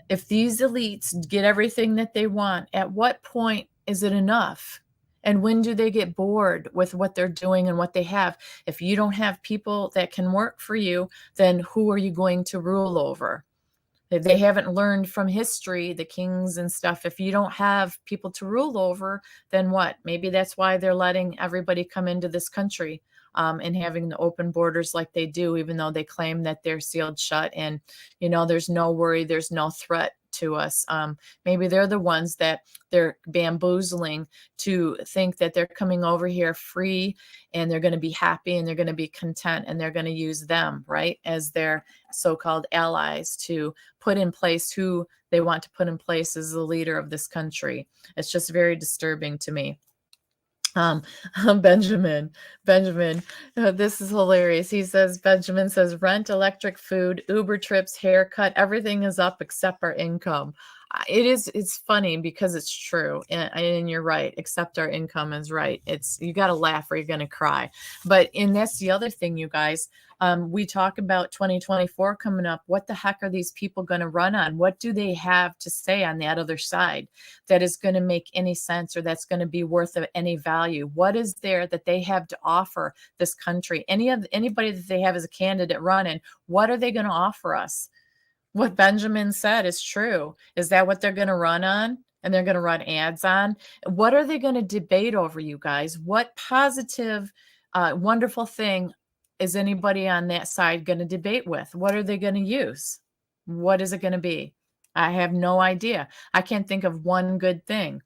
If these elites get everything that they want, at what point is it enough? And when do they get bored with what they're doing and what they have? If you don't have people that can work for you, then who are you going to rule over? If they haven't learned from history, the kings and stuff, if you don't have people to rule over, then what? Maybe that's why they're letting everybody come into this country and having the open borders like they do, even though they claim that they're sealed shut and, there's no worry, there's no threat to us. Maybe they're the ones that they're bamboozling to think that they're coming over here free and they're going to be happy and they're going to be content and they're going to use them, right, as their so-called allies to put in place who they want to put in place as the leader of this country. It's just very disturbing to me. Benjamin, this is hilarious. He says, Benjamin says, rent, electric, food, Uber trips, haircut, everything is up except our income. It's funny because it's true. And you're right. Except our income is right. You got to laugh or you're going to cry. And that's the other thing, you guys. We talk about 2024 coming up. What the heck are these people going to run on? What do they have to say on that other side that is going to make any sense or that's going to be worth of any value? What is there that they have to offer this country? Anybody that they have as a candidate running, what are they going to offer us? What Benjamin said is true. Is that what they're going to run on? And they're going to run ads on? What are they going to debate over, you guys? What positive, wonderful thing is anybody on that side going to debate with? What are they going to use? What is it going to be? I have no idea. I can't think of one good thing.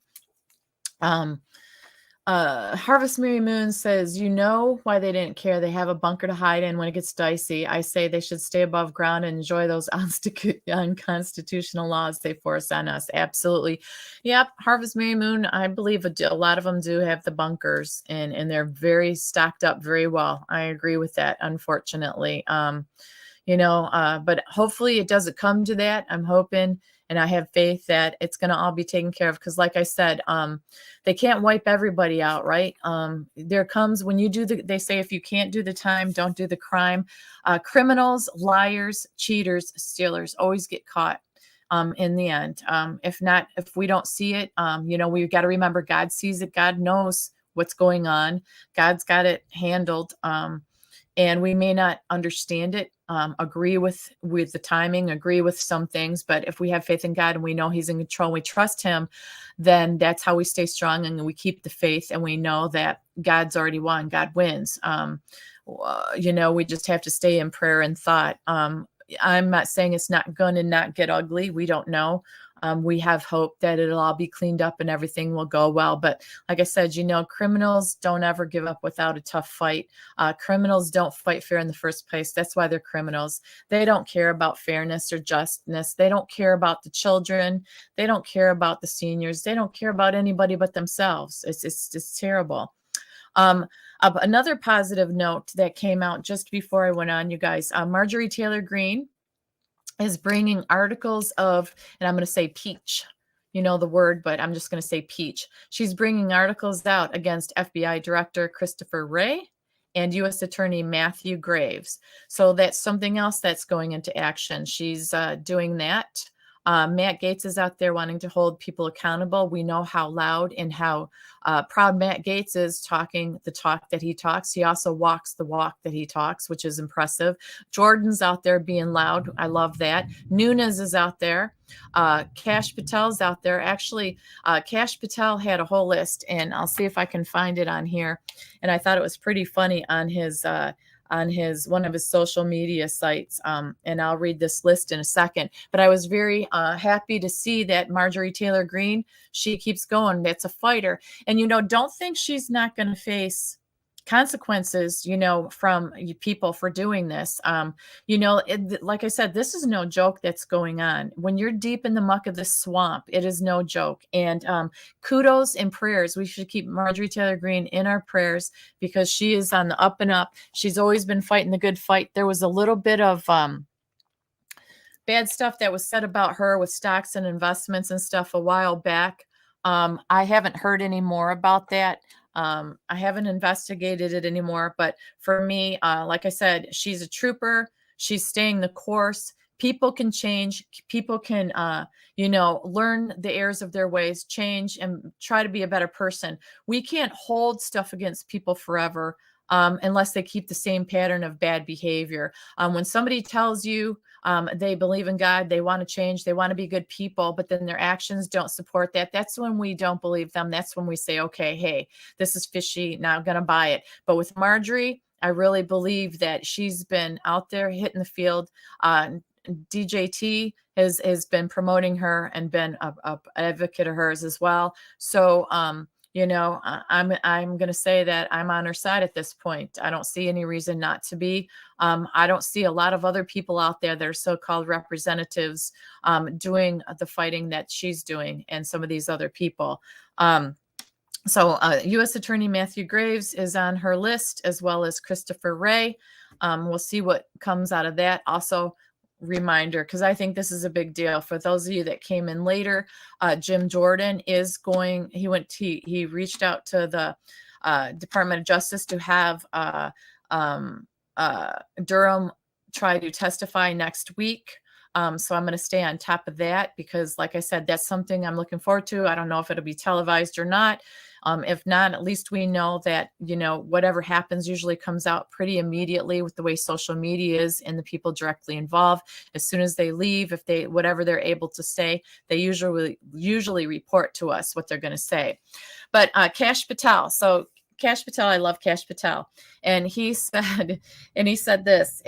Harvest Mary Moon says, why they didn't care. They have a bunker to hide in when it gets dicey. I say they should stay above ground and enjoy those unconstitutional laws they force on us. Absolutely. Yep. Harvest Mary Moon, I believe a lot of them do have the bunkers and they're very stocked up very well. I agree with that, unfortunately. But hopefully it doesn't come to that. I'm hoping and I have faith that it's going to all be taken care of. Because like I said, they can't wipe everybody out, right? There comes when you they say if you can't do the time, don't do the crime. Criminals, liars, cheaters, stealers always get caught in the end. If we don't see it, we've got to remember God sees it. God knows what's going on. God's got it handled. And we may not understand it, agree with the timing, agree with some things. But if we have faith in God and we know he's in control, we trust him, then that's how we stay strong and we keep the faith and we know that God's already won. God wins. We just have to stay in prayer and thought. I'm not saying it's not going to not get ugly. We don't know. We have hope that it'll all be cleaned up and everything will go well. But like I said, criminals don't ever give up without a tough fight. Criminals don't fight fair in the first place. That's why they're criminals. They don't care about fairness or justness. They don't care about the children. They don't care about the seniors. They don't care about anybody but themselves. It's terrible. Another positive note that came out just before I went on, you guys, Marjorie Taylor Greene is bringing articles of, and I'm going to say peach, the word, but I'm just going to say peach. She's bringing articles out against FBI Director Christopher Wray and U.S. Attorney Matthew Graves. So that's something else that's going into action. She's doing that. Matt Gaetz is out there wanting to hold people accountable. We know how loud and how proud Matt Gaetz is talking the talk that he talks. He also walks the walk that he talks, which is impressive. Jordan's out there being loud. I love that. Nunes is out there. Kash Patel's out there. Actually, Kash Patel had a whole list, and I'll see if I can find it on here. And I thought it was pretty funny on his one of his social media sites. And I'll read this list in a second. But I was very happy to see that Marjorie Taylor Greene, she keeps going. That's a fighter. And, don't think she's not going to face consequences, from people for doing this. Like I said, this is no joke that's going on. When you're deep in the muck of the swamp, it is no joke. And kudos and prayers. We should keep Marjorie Taylor Greene in our prayers because she is on the up and up. She's always been fighting the good fight. There was a little bit of bad stuff that was said about her with stocks and investments and stuff a while back. I haven't heard any more about that. I haven't investigated it anymore, but for me, like I said, she's a trooper. She's staying the course. People can change. People can, learn the errors of their ways, change, and try to be a better person. We can't hold stuff against people forever unless they keep the same pattern of bad behavior. When somebody tells you they believe in God, they want to change, they want to be good people, but then their actions don't support that, that's when we don't believe them. That's when we say, okay, hey, this is fishy, not going to buy it. But with Marjorie, I really believe that she's been out there hitting the field. DJT has been promoting her and been a advocate of hers as well. So, I'm going to say that I'm on her side at this point. I don't see any reason not to be. I don't see a lot of other people out there that are so-called representatives doing the fighting that she's doing and some of these other people. So U.S. Attorney Matthew Graves is on her list, as well as Christopher Wray. We'll see what comes out of that. Also, reminder, because I think this is a big deal for those of you that came in later. Jim Jordan is going. He reached out to the Department of Justice to have Durham try to testify next week. So I'm going to stay on top of that because, like I said, that's something I'm looking forward to. I don't know if it'll be televised or not. If not, at least we know that, whatever happens usually comes out pretty immediately with the way social media is and the people directly involved. As soon as they leave, whatever they're able to say, they usually report to us what they're going to say. But Kash Patel. So Kash Patel, I love Kash Patel. And he said this,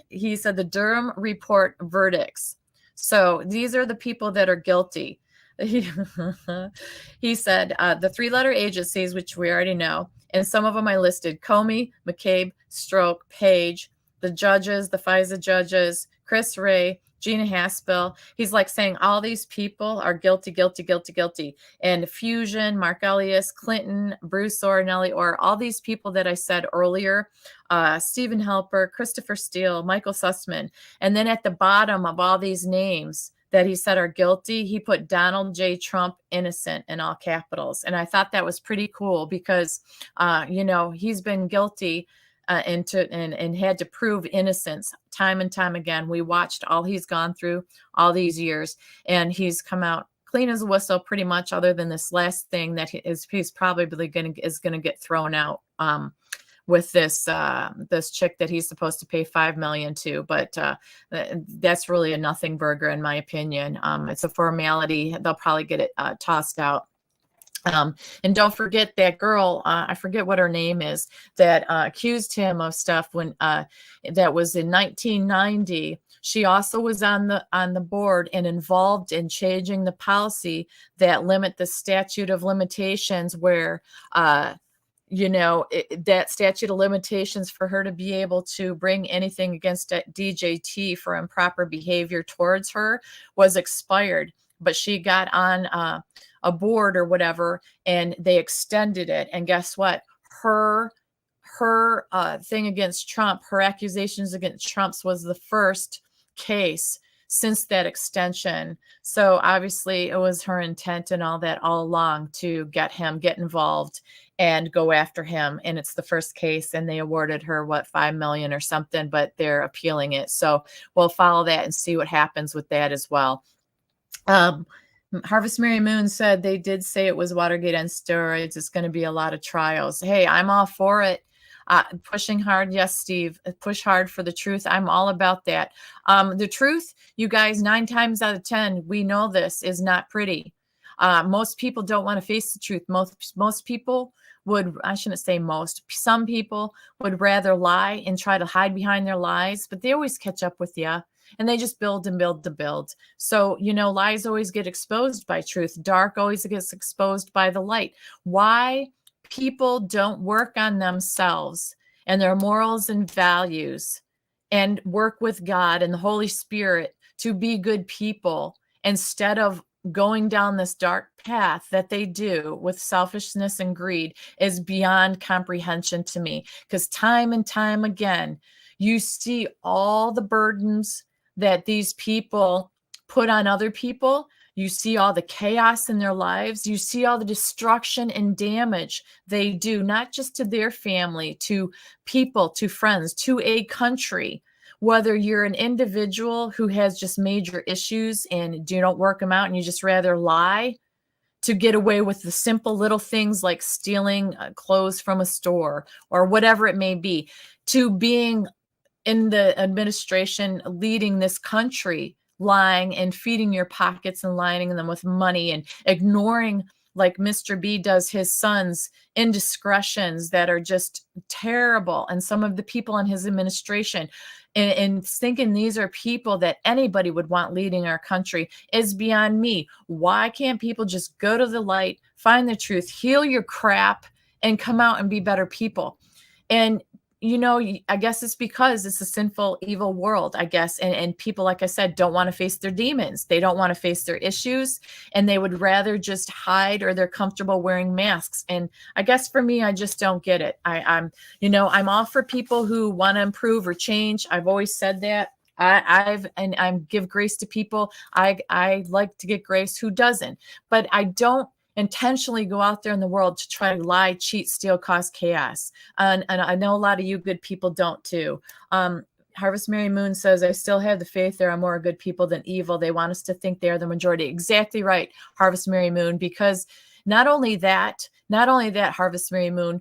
he said the Durham report verdicts. So these are the people that are guilty. He said the three-letter agencies, which we already know, and some of them I listed: Comey, McCabe, Stroke, Page, the judges, the FISA judges, Chris Wray, Gina Haspel. He's like saying all these people are guilty, guilty, guilty, guilty. And Fusion, Mark Elias, Clinton, Bruce Orr, Nellie Orr, all these people that I said earlier, Stephen Helper, Christopher Steele, Michael Sussman. And then at the bottom of all these names that he said are guilty, he put Donald J. Trump innocent in all capitals. And I thought that was pretty cool because, he's been guilty and had to prove innocence time and time again. We watched all he's gone through all these years, and he's come out clean as a whistle pretty much, other than this last thing that he's probably going to get thrown out with this chick that he's supposed to pay $5 million to. But that's really a nothing burger in my opinion. It's a formality. They'll probably get it tossed out. And don't forget that girl, I forget what her name is, that accused him of stuff when that was in 1990. She also was on the board and involved in changing the policy that limit the statute of limitations, where that statute of limitations for her to be able to bring anything against DJT for improper behavior towards her was expired. But she got on a board or whatever, and they extended it. And guess what? Her thing against Trump, her accusations against Trump's was the first case since that extension. So obviously it was her intent and all that all along to get involved and go after him. And it's the first case, and they awarded her $5 million or something, but they're appealing it. So we'll follow that and see what happens with that as well. Harvest Mary Moon said they did say it was Watergate on steroids. It's going to be a lot of trials. Hey, I'm all for it. Pushing hard. Yes, Steve, push hard for the truth. I'm all about that. The truth, you guys, 9 times out of 10, we know this is not pretty. Most people don't want to face the truth. Most people would, I shouldn't say most, some people would rather lie and try to hide behind their lies, but they always catch up with you. And they just build and build to build. So, lies always get exposed by truth. Dark always gets exposed by the light. Why people don't work on themselves and their morals and values and work with God and the Holy Spirit to be good people instead of going down this dark path that they do with selfishness and greed is beyond comprehension to me. Because time and time again, you see all the burdens that these people put on other people. You see all the chaos in their lives. You see all the destruction and damage they do, not just to their family, to people, to friends, to a country. Whether you're an individual who has just major issues and you don't work them out and you just rather lie to get away with the simple little things like stealing clothes from a store or whatever it may be, to being in the administration leading this country, lying and feeding your pockets and lining them with money and ignoring, like Mr. B does, his sons' indiscretions that are just terrible. And some of the people in his administration and thinking these are people that anybody would want leading our country is beyond me. Why can't people just go to the light, find the truth, heal your crap, and come out and be better people? And I guess it's because it's a sinful, evil world, I guess. And people, like I said, don't want to face their demons. They don't want to face their issues, and they would rather just hide, or they're comfortable wearing masks. And I guess for me, I just don't get it. I'm all for people who want to improve or change. I've always said that. I give grace to people. I like to get grace. Who doesn't? But I don't intentionally go out there in the world to try to lie, cheat, steal, cause chaos. And I know a lot of you good people don't too. Harvest Mary Moon says, I still have the faith there are more good people than evil. They want us to think they are the majority. Exactly right, Harvest Mary Moon, because not only that, Harvest Mary Moon,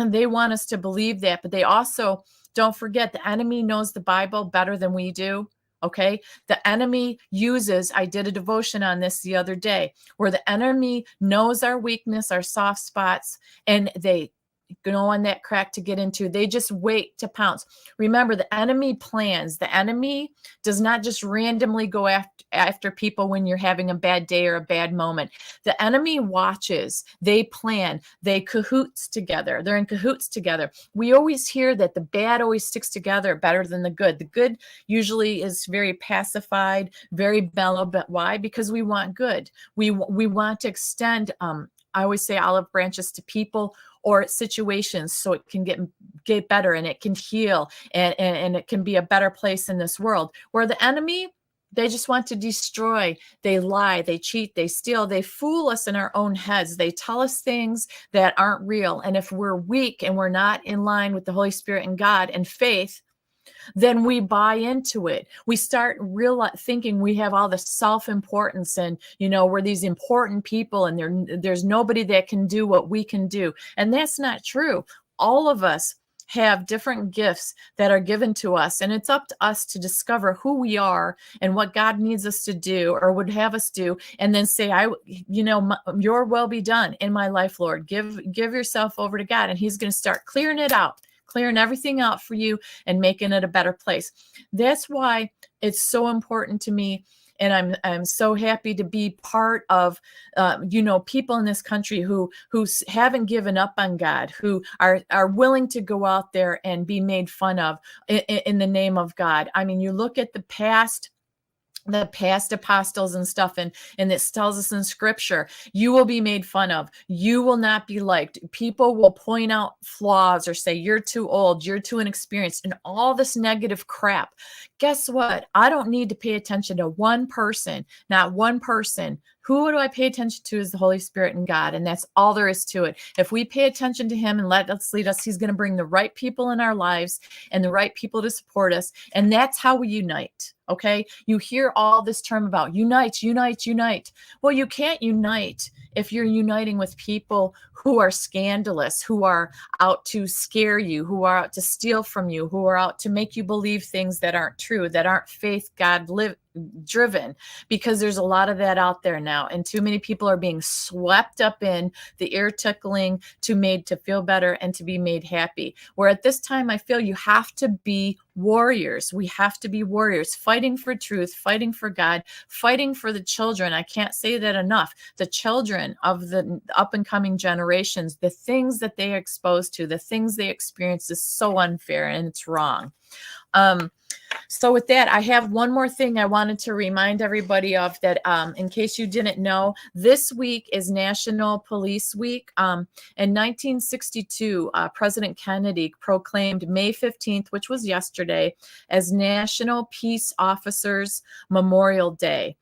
they want us to believe that, but they also, don't forget, the enemy knows the Bible better than we do. Okay. The enemy uses, I did a devotion on this the other day, where the enemy knows our weakness, our soft spots, and they go on that crack to get into. They just wait to pounce. Remember, the enemy plans. The enemy does not just randomly go after people when you're having a bad day or a bad moment. The enemy watches. They plan. They cahoots together. They're in cahoots together. We always hear that the bad always sticks together better than the good. The good usually is very pacified, very mellow. But why? Because we want good. We want to extend, I always say, olive branches to people or situations so it can get better and it can heal and it can be a better place in this world. Where the enemy, they just want to destroy. They lie, they cheat, they steal, they fool us in our own heads. They tell us things that aren't real. And if we're weak and we're not in line with the Holy Spirit and God and faith, then we buy into it. We start thinking we have all the self-importance and, we're these important people and there's nobody that can do what we can do. And that's not true. All of us have different gifts that are given to us, and it's up to us to discover who we are and what God needs us to do or would have us do, and then say, your will be done in my life, Lord. Give yourself over to God, and he's going to start clearing it out, clearing everything out for you and making it a better place. That's why it's so important to me. And I'm so happy to be part of, people in this country who haven't given up on God, who are willing to go out there and be made fun of in the name of God. I mean, you look at the past the past apostles and stuff, and this tells us in scripture, you will be made fun of, you will not be liked, people will point out flaws or say you're too old, you're too inexperienced, and all this negative crap. Guess what? I don't need to pay attention to one person, not one person. Who do I pay attention to is the Holy Spirit and God, and that's all there is to it. If we pay attention to him and let us lead us, he's going to bring the right people in our lives and the right people to support us, and that's how we unite. Okay, you hear all this term about unite, unite, unite. Well, you can't unite if you're uniting with people who are scandalous, who are out to scare you, who are out to steal from you, who are out to make you believe things that aren't true, that aren't faith God driven, because there's a lot of that out there now, and too many people are being swept up in the ear tickling to made to feel better and to be made happy. Where at this time, I feel you have to be warriors. We have to be warriors, fighting for truth, fighting for God, fighting for the children. I can't say that enough. The children of the up and coming generations, the things that they are exposed to, the things they experience is so unfair and it's wrong. So with that, I have one more thing I wanted to remind everybody of, that in case you didn't know, this week is National Police Week. In 1962, President Kennedy proclaimed May 15th, which was yesterday, as National Peace Officers Memorial Day.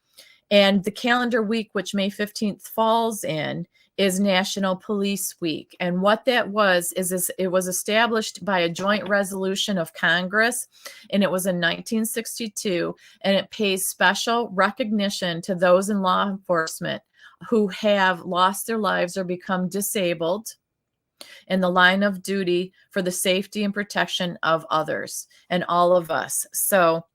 And the calendar week, which May 15th falls in, is National Police Week. And what that was is it was established by a joint resolution of Congress, and it was in 1962, and it pays special recognition to those in law enforcement who have lost their lives or become disabled in the line of duty for the safety and protection of others and all of us. So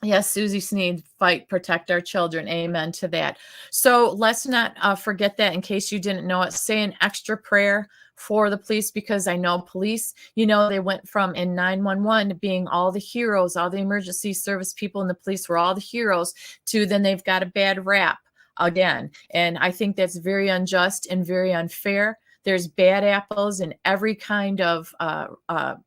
yes, Susie Sneed, fight, protect our children. Amen to that. So let's not forget that, in case you didn't know it. Say an extra prayer for the police, because I know police, you know, they went from in 911 being all the heroes, all the emergency service people in the police were all the heroes, to then they've got a bad rap again. And I think that's very unjust and very unfair. There's bad apples in every kind of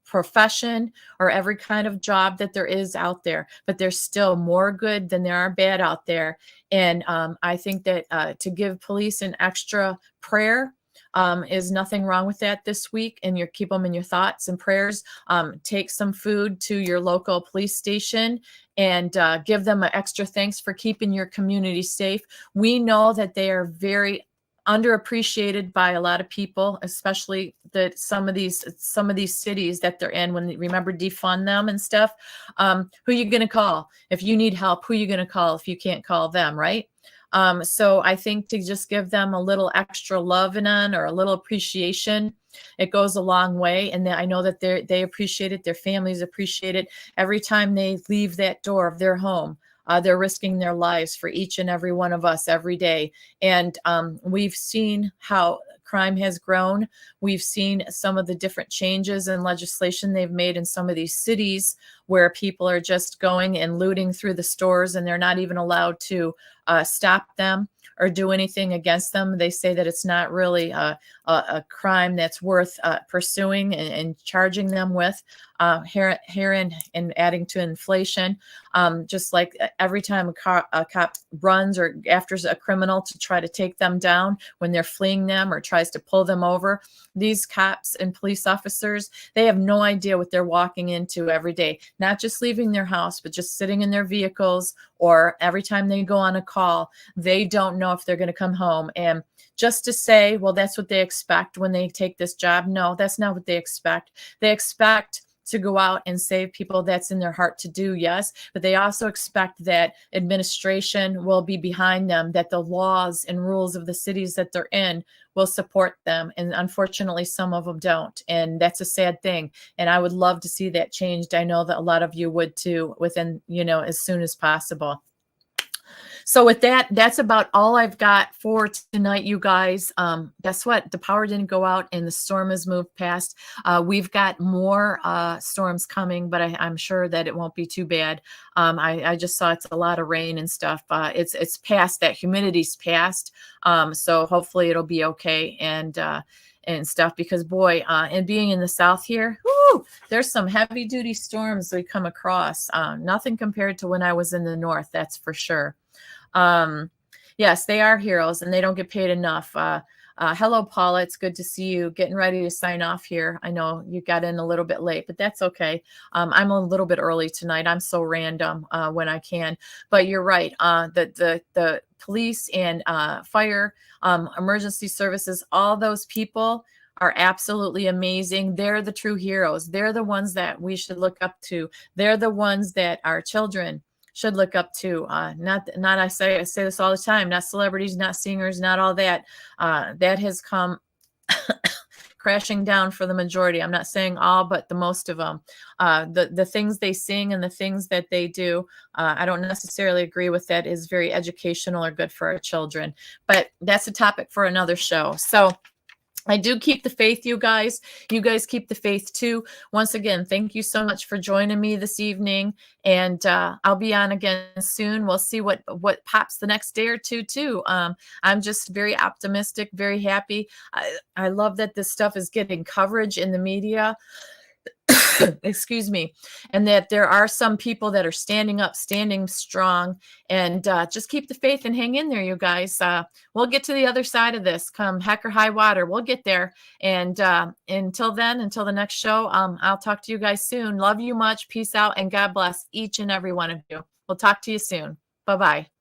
profession or every kind of job that there is out there, but there's still more good than there are bad out there. And I think that to give police an extra prayer is nothing wrong with that this week, and you keep them in your thoughts and prayers. Take some food to your local police station and give them an extra thanks for keeping your community safe. We know that they are very underappreciated by a lot of people, especially that some of these cities that they're in, when they remember defund them and stuff. Who you going to call if you need help? Who you going to call if you can't call them, right? So I think to just give them a little extra love on, or a little appreciation, it goes a long way. And I know that they appreciate it. Their families appreciate it. Every time they leave that door of their home, they're risking their lives for each and every one of us every day. And we've seen how crime has grown. We've seen some of the different changes in legislation they've made in some of these cities, where people are just going and looting through the stores, and they're not even allowed to stop them or do anything against them. They say that it's not really a crime that's worth pursuing and charging them with. Here and adding to inflation, just like every time a cop runs or after a criminal to try to take them down when they're fleeing them or tries to pull them over, these cops and police officers, they have no idea what they're walking into every day. Not just leaving their house, but just sitting in their vehicles, or every time they go on a call, they don't know if they're going to come home. And just to say, well, that's what they expect when they take this job. No, that's not what they expect. They expect to go out and save people. That's in their heart to do, yes, but they also expect that administration will be behind them, that the laws and rules of the cities that they're in will support them. And unfortunately, some of them don't. And that's a sad thing. And I would love to see that changed. I know that a lot of you would too, within, as soon as possible. So with that, that's about all I've got for tonight, you guys. Guess what? The power didn't go out and the storm has moved past. We've got more storms coming, but I'm sure that it won't be too bad. I just saw it's a lot of rain and stuff. It's past, that humidity's past. So hopefully it'll be okay. And and stuff, because boy, and being in the South here, whoo, there's some heavy duty storms we come across. Nothing compared to when I was in the North, that's for sure. Yes, they are heroes and they don't get paid enough. Hello, Paula. It's good to see you. Getting ready to sign off here. I know you got in a little bit late, but that's okay. I'm a little bit early tonight. I'm so random when I can. But you're right. The police and fire, emergency services, all those people are absolutely amazing. They're the true heroes. They're the ones that we should look up to. They're the ones that our children should look up to. Not I say this all the time, not celebrities, not singers, not all that. That has come crashing down for the majority. I'm not saying all, but the most of them. The things they sing and the things that they do, I don't necessarily agree with that is very educational or good for our children. But that's a topic for another show. So I do keep the faith, you guys. You guys keep the faith too. Once again, thank you so much for joining me this evening. And I'll be on again soon. We'll see what pops the next day or two too. I'm just very optimistic, very happy. I love that this stuff is getting coverage in the media. Excuse me, and that there are some people that are standing up, standing strong, and just keep the faith and hang in there, you guys. We'll get to the other side of this come heck or high water. We'll get there. And until then, until the next show, I'll talk to you guys soon. Love you much. Peace out, and God bless each and every one of you. We'll talk to you soon. Bye-bye.